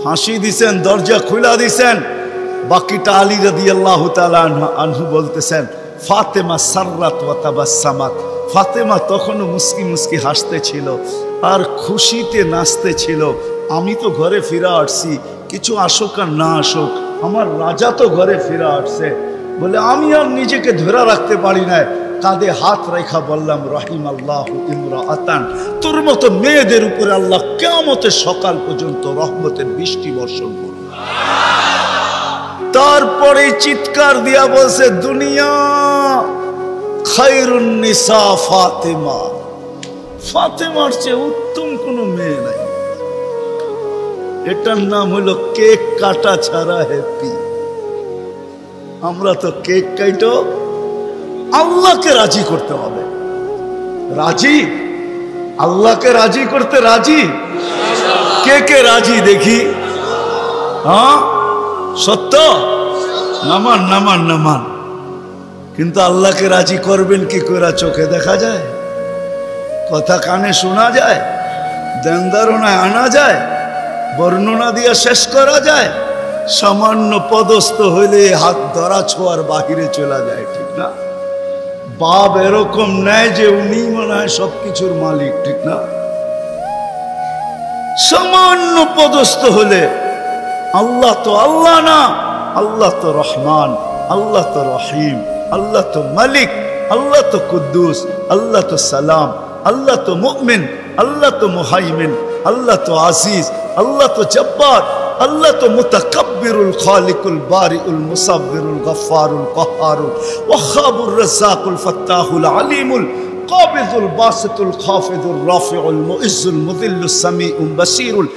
হাসি দিছেন, দরজা খুলা দিছেন। বাকিটা আলী রাদিয়াল্লাহু তাআলা আনহু বলতেছেন, ফাতেমা সাররাত ওয়া তাবাসসামাত। ফাতেমা তখনও মুস্কি মুস্কি হাসতেছিল আর খুশিতে নাচতেছিল। আমি তো ঘরে ফিরে আসছি, কিছু আসুক আর না আসুক, আমার রাজা তো ঘরে ফিরে আসছে। বলে আমি আর নিজেকে ধরে রাখতে পারি না, কাঁধে হাত রেখা বললাম, রহিম আল্লাহ ইমরাআতান, তোর মতো মেয়েদের উপরে আল্লাহ কিয়ামতের সকাল পর্যন্ত রহমতের বৃষ্টি বর্ষণ করবে। তারপরে চিৎকার দিয়া বলছে, দুনিয়া খায়রুন নিসা ফাতেমা, ফাতেমার চেয়ে উত্তম কোনো মেয়ে নাই। এটার নাম হলো কেক কাটা ছাড়া হ্যাপি। আমরা তো কেক কাটো, আল্লাহকে রাজি করতে হবে। রাজি, আল্লাহকে রাজি করতে রাজি। কে কে রাজি দেখি? হ্যাঁ সত্য, নামান নামান নামান। কিন্তু আল্লাহকে রাজি করবেন কি করে? চোখে দেখা যায়, কথা কানে শোনা যায়, ধ্যান ধারণায় আনা যায়, বর্ণনা দিয়ে শেষ করা যায়? সামান্য পদস্থ হইলে হাত ধরা ছোঁয়ার বাহিরে চলে যায়, ঠিক না? বাপ এরকম নেয় যে উনি মনে হয় সবকিছুর মালিক, ঠিক না? সামান্য পদস্থ হলে আল্লাহ তো আল্লাহ না, আল্লাহ তো রহমান, আল্লাহ তো রহিম, আল্লাহ তো মালিক, আল্লাহ তো কুদ্দুস, আল্লাহ তো সালাম, আল্লাহ তো মুমিন, আল্লাহ তো মুহাইমিন, আল্লাহ তো আজিজ, আল্লাহ তো জব্বার, আল্লাহ তো মুতাকাব্বিরুল খালিকুল বারিউল মুসাব্বিরুল গফফারুল কহ্হারুল ওয়াহ্হাবুর রাজ্জাকুল ফাত্তাহুল আলিমুল কাবিজুল বাসিতুল খাফিজুর রাফিউল মুইজ্জুল মুযিল্লুস সামিউল বাসীরুল